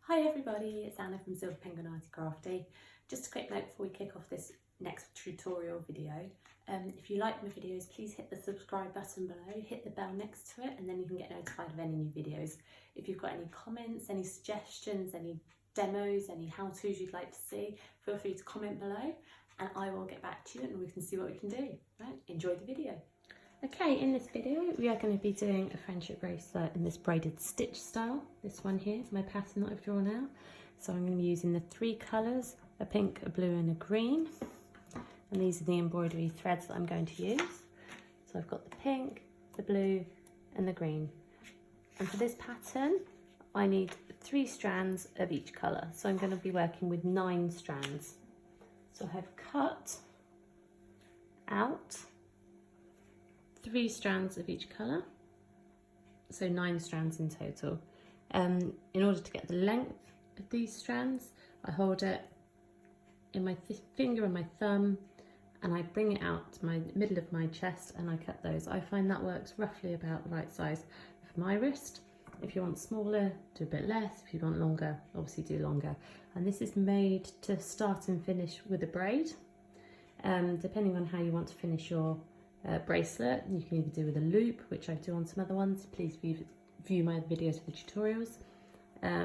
Hi everybody, it's Anna from Silver Penguin Arty Crafty. Just a quick note before we kick off this next tutorial video. If you like my videos, please hit the subscribe button below, hit the bell next to it, and then you can get notified of any new videos. If you've got any comments, any suggestions, any demos, any how-tos you'd like to see, feel free to comment below and I will get back to you and we can see what we can do. Right, enjoy the video. Okay, in this video we are going to be doing a friendship bracelet in this braided stitch style. This one here is my pattern that I've drawn out. So I'm going to be using the three colours, a pink, a blue and a green. And these are the embroidery threads that I'm going to use. So I've got the pink, the blue and the green. And for this pattern I need 3 strands of each colour. So I'm going to be working with 9 strands. So I have cut out 3 strands of each colour, so 9 strands in total. In order to get the length of these strands, I hold it in my finger and my thumb and I bring it out to my middle of my chest and I cut those. I find that works roughly about the right size for my wrist. If you want smaller, do a bit less. If you want longer, obviously do longer. And this is made to start and finish with a braid. Depending on how you want to finish your bracelet, you can either do with a loop, which I do on some other ones. Please view my videos for the tutorials,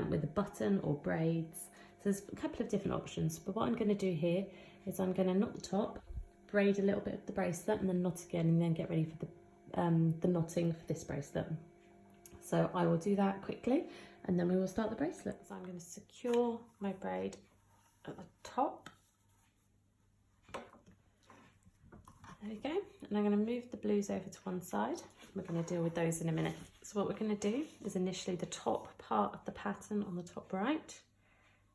with a button or braids. So there's a couple of different options, but what I'm going to do here is I'm going to knot the top, braid a little bit of the bracelet and then knot again and then get ready for the knotting for this bracelet. So I will do that quickly and then we will start the bracelet. So I'm going to secure my braid at the top. There we go, and I'm going to move the blues over to one side. We're going to deal with those in a minute. So what we're going to do is initially the top part of the pattern on the top right.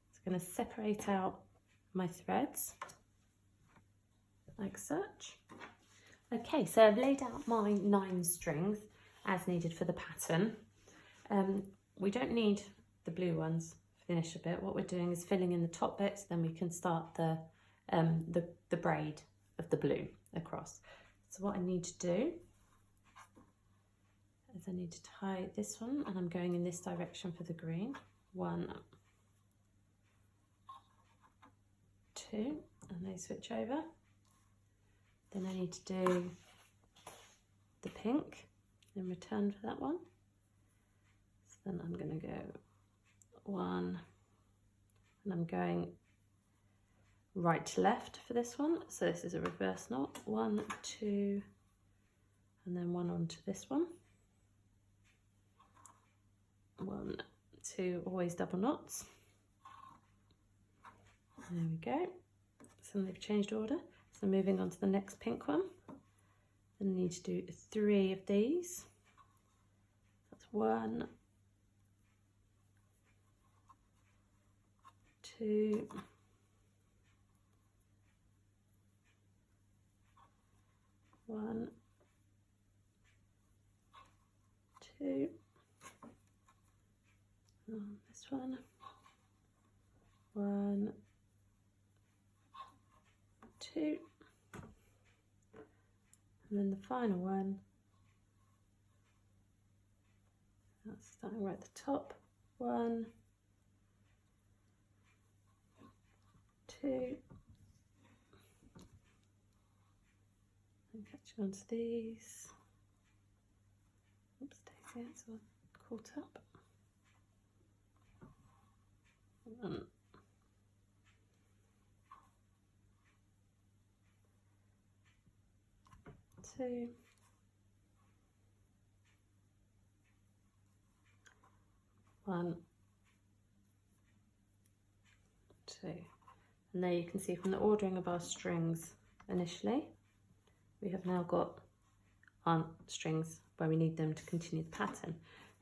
It's going to separate out my threads like such. Okay, so I've laid out my 9 strings as needed for the pattern. We don't need the blue ones for the initial bit. What we're doing is filling in the top bits, then we can start the braid of the blue across. So what I need to do is I need to tie this one and I'm going in this direction for the green. 1, 2, and they switch over. Then I need to do the pink in return for that one. So then I'm going to go 1 and I'm going right to left for this one. So this is a reverse knot. 1, 2, and then 1 onto this one. 1, 2, always double knots. There we go. So they've changed order. So moving on to the next pink one. Then I need to do 3 of these. That's 1, 2, 1, 2, this one, 1, 2, and then the final one, that's starting right at the top, 1, 2, and catching onto these. Oops, daisy, it's all caught up. 1, 2, 1, 2. And there you can see from the ordering of our strings initially, we have now got our strings where we need them to continue the pattern.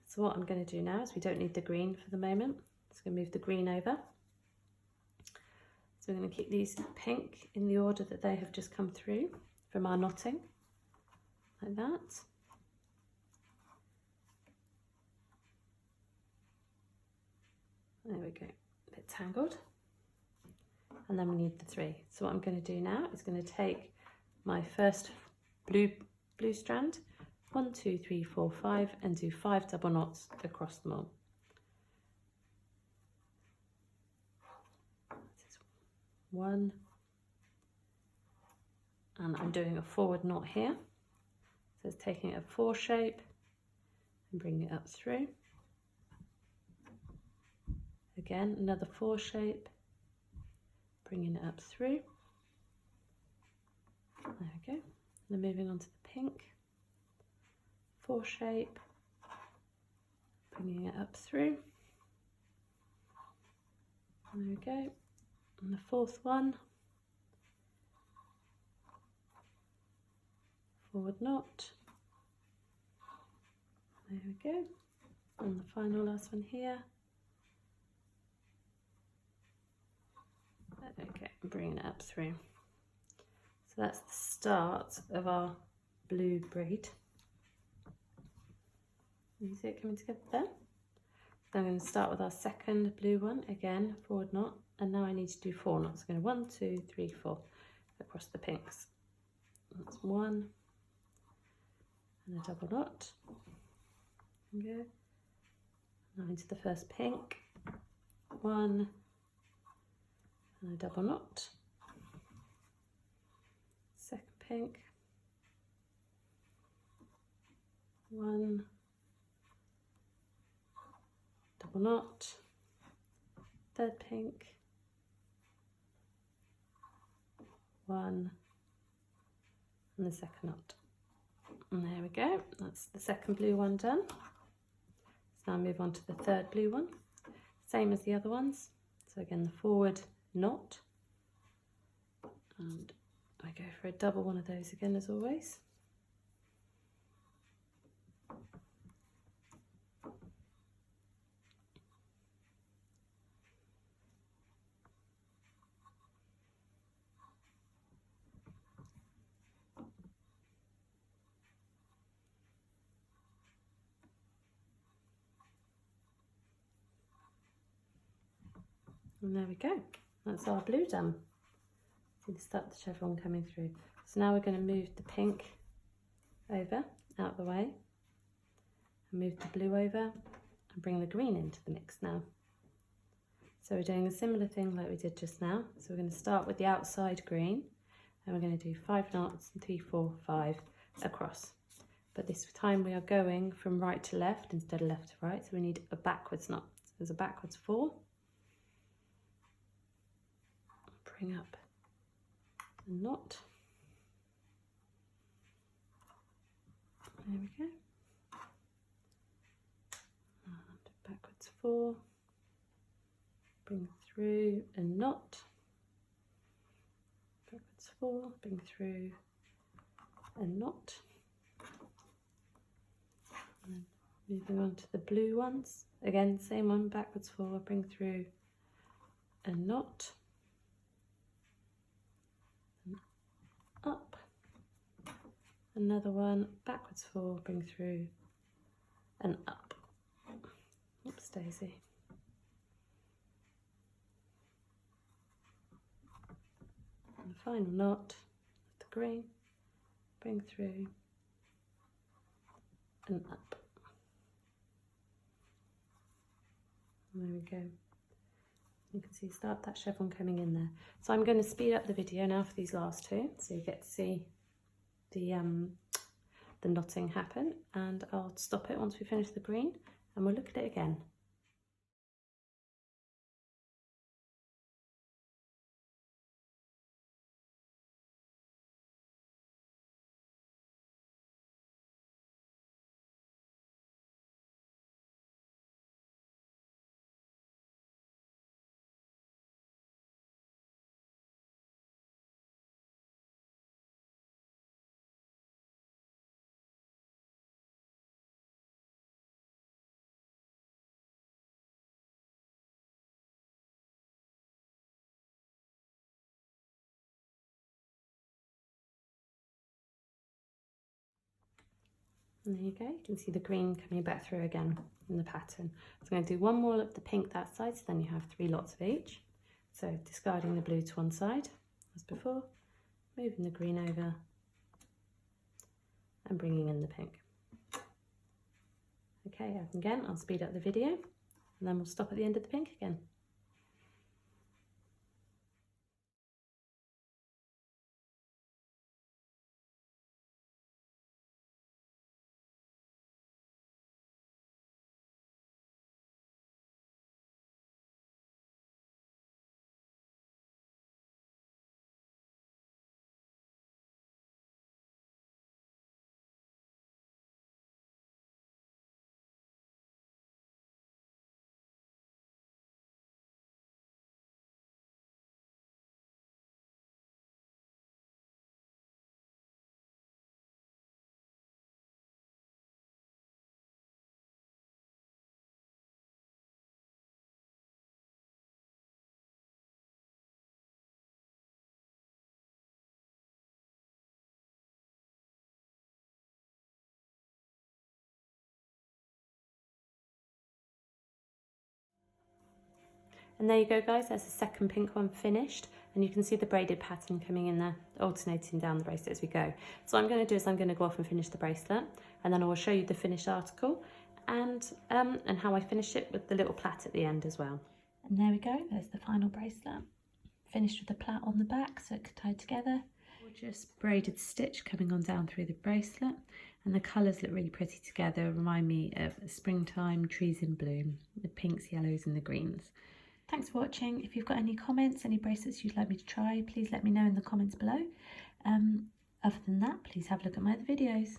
So what I'm going to do now is we don't need the green for the moment. Just going to move the green over. So we're going to keep these pink in the order that they have just come through from our knotting, like that. There we go, a bit tangled. And then we need the 3. So what I'm going to do now is going to take my first blue strand, 1, 2, 3, 4, 5, and do 5 double knots across them all. 1, and I'm doing a forward knot here, so it's taking a 4 shape and bringing it up through. Again, another 4 shape, bringing it up through. There we go. Then moving on to the pink, 4 shape, bringing it up through. There we go. And the 4th one, forward knot. There we go. And the final last one here. Okay, bringing it up through. So that's the start of our blue braid. You see it coming together there? So I'm going to start with our second blue one, again, forward knot, and now I need to do 4 knots. I'm going to 1, 2, 3, 4 across the pinks. That's 1, and a double knot. There we go. Now into the first pink, 1, and a double knot. Second pink, 1, double knot. Third pink, 1, and the second knot. And there we go, that's the second blue one done. So now move on to the third blue one, same as the other ones. So again, the forward knot, and I go for a double one of those again as always. And there we go, that's our blue done. See, start the chevron coming through. So now we're going to move the pink over, out of the way, and move the blue over, and bring the green into the mix now. So we're doing a similar thing like we did just now. So we're going to start with the outside green, and we're going to do 5 knots, 3, 4, 5 across. But this time we are going from right to left instead of left to right, so we need a backwards knot. So there's a backwards 4. Bring up the knot. There we go. And backwards 4. Bring through a knot. Backwards 4. Bring through a knot. And then moving on to the blue ones. Again, same one. Backwards 4. Bring through a knot. Up, another one, backwards 4, bring through and up. Oops, daisy. And the final knot, the green, bring through and up. And there we go. You can see start that chevron coming in there. So I'm going to speed up the video now for these last two, so you get to see the knotting happen, and I'll stop it once we finish the green and we'll look at it again. And there you go, you can see the green coming back through again in the pattern. So I'm going to do one more of the pink that side, so then you have 3 lots of each. So discarding the blue to one side, as before, moving the green over and bringing in the pink. Okay, again, I'll speed up the video and then we'll stop at the end of the pink again. And there you go guys, there's the second pink one finished, and you can see the braided pattern coming in there, alternating down the bracelet as we go. So what I'm going to do is I'm going to go off and finish the bracelet, and then I will show you the finished article and how I finished it with the little plait at the end as well. And there we go, there's the final bracelet, finished with the plait on the back so it could tie together. Gorgeous braided stitch coming on down through the bracelet, and the colours look really pretty together, remind me of springtime, trees in bloom, the pinks, yellows and the greens. Thanks for watching. If you've got any comments, any bracelets you'd like me to try, please let me know in the comments below. Other than that, please have a look at my other videos.